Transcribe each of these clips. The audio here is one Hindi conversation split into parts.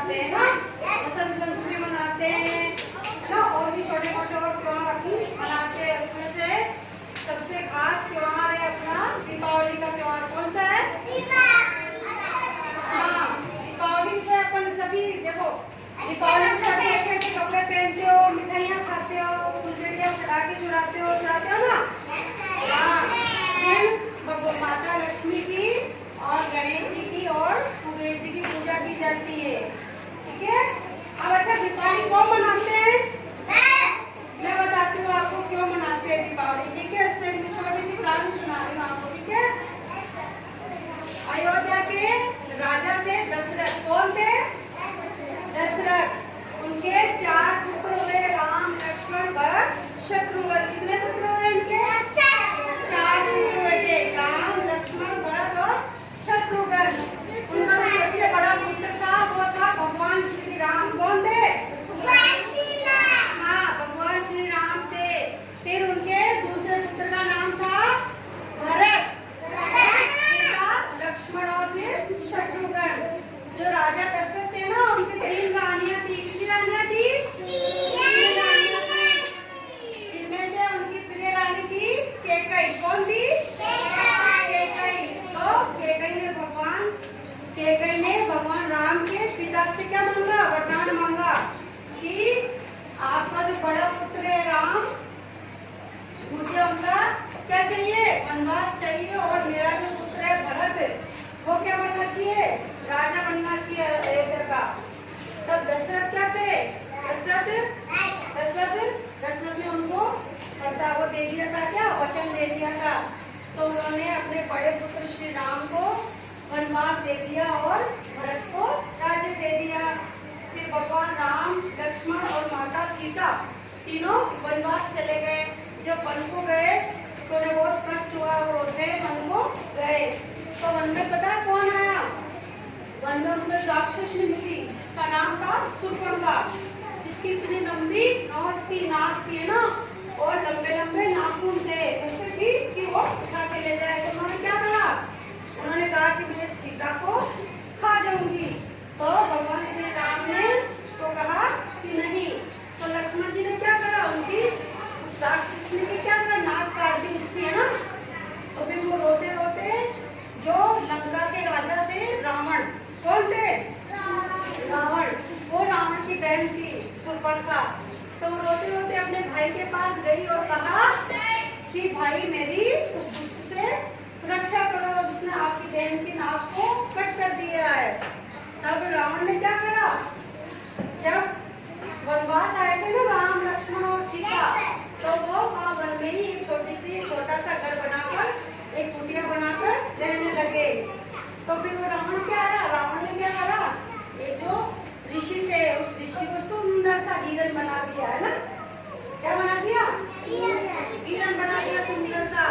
मनाते हैं ना, बसंत पंचमी मनाते हैं ना, और भी छोटे मोटे और त्योहार मनाते हैं। उसमें से सबसे खास त्योहार है अपना दीपावली का त्योहार। कौन सा है? हाँ, दीपावली से अपन सभी देखो, दीपावली में सभी अच्छे अच्छे कपड़े पहनते हो, मिठाइयाँ खाते हो, फुलझड़ियाँ पटाखे छुड़ाते हो ना। हाँ, माता लक्ष्मी की और गणेश जी की और कुबेर जी की पूजा की जाती है। ठीक है। अब अच्छा, दीपावली क्यों मनाते हैं? मैं बताती हूँ आपको क्यों मनाते हैं दीपावली। ठीक है, इसमें एक छोटी सी कहानी सुना रही हूँ आपको। ठीक है। अयोध्या के राजा थे दशरथ। कौन थे? दशरथ। उनके 4 पुत्र हुए, राम, लक्ष्मण, भरत, शत्रुघ्न। कितने पुत्र हुए इनके? 4 पुत्र हुए थे, राम, लक्ष्मण, भरत और शत्रुघ्न। उनका जो सबसे बड़ा पुत्र था वो था भगवान श्री राम। कौन थे? हाँ, भगवान श्री राम थे। फिर उनके दूसरे पुत्र का नाम था भरत, लक्ष्मण और फिर शत्रुघ्न। जो राजा दशरथ थे ना, उनकी 3 रानियां थी। कितनी रानियां थी? 3 रानियां थी। इनमें से उनकी प्रिय रानी थी कैकई। कौन थी? कैकई। तो कैकई ने भगवान राम के पिता से क्या मांगा? वरदान मांगा कि आपका जो बड़ा पुत्र है राम, मुझे उनका क्या चाहिए? वनवास चाहिए, और मेरा जो पुत्र है भरत, वो क्या बनना चाहिए? राजा बनना चाहिए अयोध्या का। तब दशरथ क्या थे? दशरथ ने उनको वो दे दिया था, क्या वचन दे दिया था। तो उन्होंने अपने बड़े पुत्र श्री राम को वनवास दे दिया और भरत को राज्य दे दिया। फिर भगवान राम, लक्ष्मण और माता सीता तीनों वनवास चले गए। जब वन को गए तो उन्हें बहुत कष्ट हुआ, और वन को गए तो वन में पता है कौन आया? वन में उनको राक्षसनी मिली जिसका नाम था शूर्पणखा, जिसकी इतनी लंबी नौस थी, नाक थी ना, और लंबे लंबे नाखून थे, ऐसे थी कि वो उठा के ले जाए। तो उन्होंने क्या कहा? उन्होंने कहा कि मैं सीता को खा जाऊंगी। तो भगवान श्री राम ने उसको कहा कि नहीं। तो लक्ष्मण जी ने क्या करा? उनकी उस राक्षसनी की क्या करा? नाक काट दी उसकी, है ना। तो फिर वो रोते रोते, जो लंका के राजा थे रावण, कौन थे? रावण। वो रावण की बहन थी शूर्पणखा। तो वो रोते रोते अपने भाई के पास गई और कहा कि भाई, मेरी उस दुष्ट से रक्षा करो जिसने आपकी बहन की नाक को कट कर दिया है। तब रावण ने क्या करा? जब वनवास आए थे ना राम, लक्ष्मण और सीता, तो वो वहाँ वन में ही एक छोटा सा घर बनाकर, एक कुटिया बनाकर रहने लगे। तो फिर वो रावण क्या आया? रावण ने क्या करा? एक जो ऋषि थे, उस ऋषि को सुंदर सा हिरण बना दिया, है ना। क्या बना दिया? हिरण बना दिया सुंदर सा।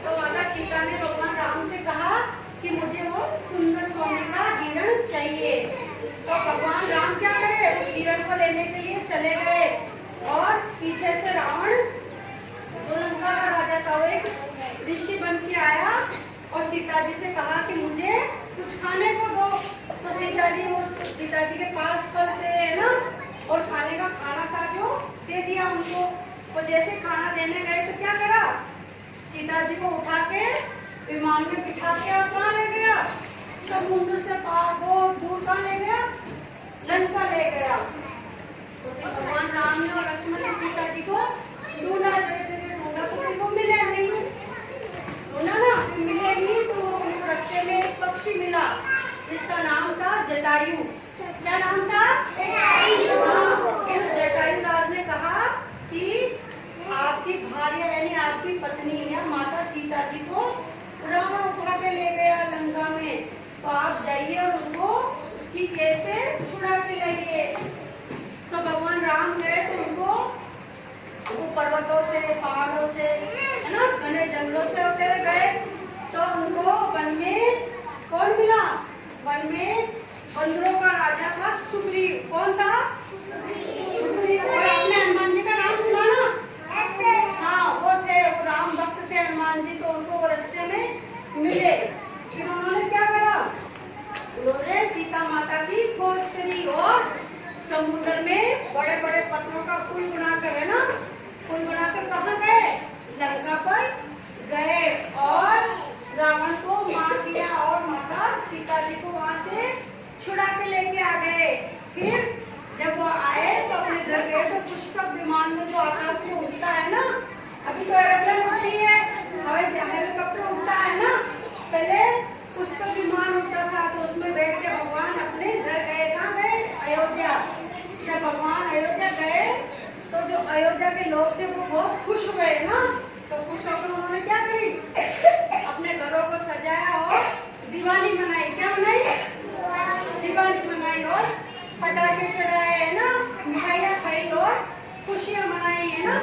तो माता सीता ने भगवान राम से कहा कि मुझे वो सुंदर सोने का हिरण चाहिए। तो भगवान राम क्या करे? उस हिरण को लेने के लिए चले गए, और पीछे से रावण, जो लंका का राजा था, वो एक ऋषि बन के आया और सीता जी से कहा कि मुझे कुछ खाने को दो। तो सीता जी के पास फल थे, है ना, और खाने का खाना था जो दे दिया उनको। तो जैसे खाना देने गए तो क्या करा? सीता जी को उठा के विमान में बिठा के और कहाँ ले गया? समुद्र से पार बहुत दूर कहाँ ले गया? लंका ले गया। तो फिर भगवान राम ने और लक्ष्मण ने सीता जी को ढूंढा, जगह जगह ढूंढा, तो उनको मिले नहीं। ढूंढा ना, मिले नहीं। तो उनको रास्ते में एक पक्षी मिला जिसका नाम था जटायु। क्या नाम था? जटायु राज ने कहा कि आपकी भार्या यानी आपकी पत्नी या माता सीता जी को रावण उठा के ले गया लंका में, तो आप जाइए और उनको उसकी कैसे छुड़ा के लाइए। तो भगवान राम गए तो उनको वो पर्वतों से, पहाड़ों से, है ना, घने जंगलों से होते हुए गए। तो उनको वन में कौन मिला? वन में बंदरों का राजा था सुग्रीव। कौन था? सुग्रीव। और आपने हनुमान जी का नाम सुना ना? हाँ, वो थे, वो राम भक्त थे हनुमान जी। तो उनको वो रास्ते में मिले। फिर उन्होंने क्या करा? उन्होंने सीता माता की खोज करी और समुद्र में बड़े बड़े पत्थरों का पुल बनाकर, है ना, पुल बनाकर कहाँ गए? लंका पर गए और रावण को मार दिया और माता सीता जी को वहां से छुड़ा के लेके आ गए। फिर जब वो आए तो अपने घर गए तो पुष्पक विमान में जो आकाश में उड़ता है ना, अभी तो एरोप्लेन उड़ती है, हेलीकॉप्टर उड़ता है ना, पहले पुष्पक विमान उड़ता था, तो उसमें बैठ के भगवान अपने घर गए। कहाँ गए? अयोध्या। जब भगवान अयोध्या गए तो जो अयोध्या के लोग थे वो बहुत खुश हुए ना, तो खुश होकर उन्होंने क्या करी? अपने घरों को सजाया और दिवाली मनाई। क्या मनाई? दिवाली मनाई और पटाखे चढ़ाए, है ना, मिठाइयाँ खाई और खुशियाँ मनाई, है ना,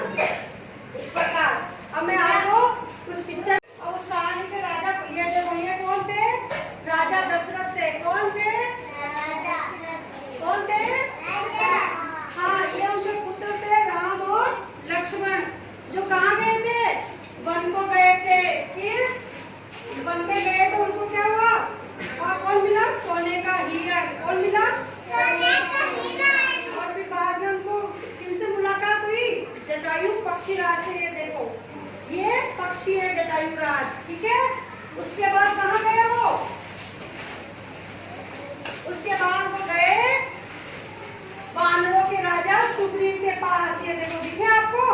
इस प्रकार। अब मैं आपको कुछ पिक्चर, अब उस कहानी के राजा, ये कौन थे? राजा दशरथ थे। कौन थे? कौन थे? हाँ, ये उनके पुत्र थे राम और लक्ष्मण, जो कहाँ गए थे? वन को गए थे। फिर वन में गए तो उनको क्या हुआ? और कौन मिला? सोने का हिरण। कौन मिला? सोने का हिरण। और फिर बाद में उनको किनसे मुलाकात हुई? जटायु पक्षीराज से। ये देखो, ये पक्षी है जटायु राज, ठीक है। उसके बाद कहाँ गए वो? उसके बाद वो गए वानरों के राजा सुग्रीव के पास। ये देखो, दिखे आपको?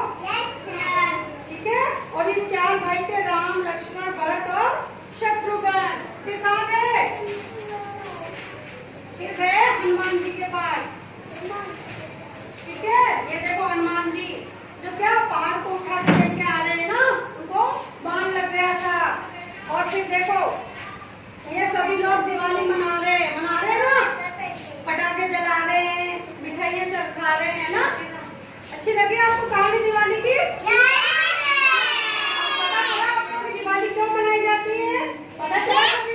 ठीक है। और ये चार भाई थे, राम, लक्ष्मण, भरत और शत्रुघ्न। फिर कहाँ गए? फिर गए हनुमान जी के पास, ठीक है। ये देखो हनुमान जी जो क्या पहाड़ को उठा के लेके आ रहे हैं ना, उनको बाण लग गया था। और फिर देखो ये सभी लोग दिवाली मना रहे हैं ना, पटाखे जला रहे हैं, मिठाइयाँ खा रहे हैं ना। अच्छी लगी आपको कहानी दिवाली की? पता चला आपको कि दिवाली क्यों मनाई जाती है? पता चला?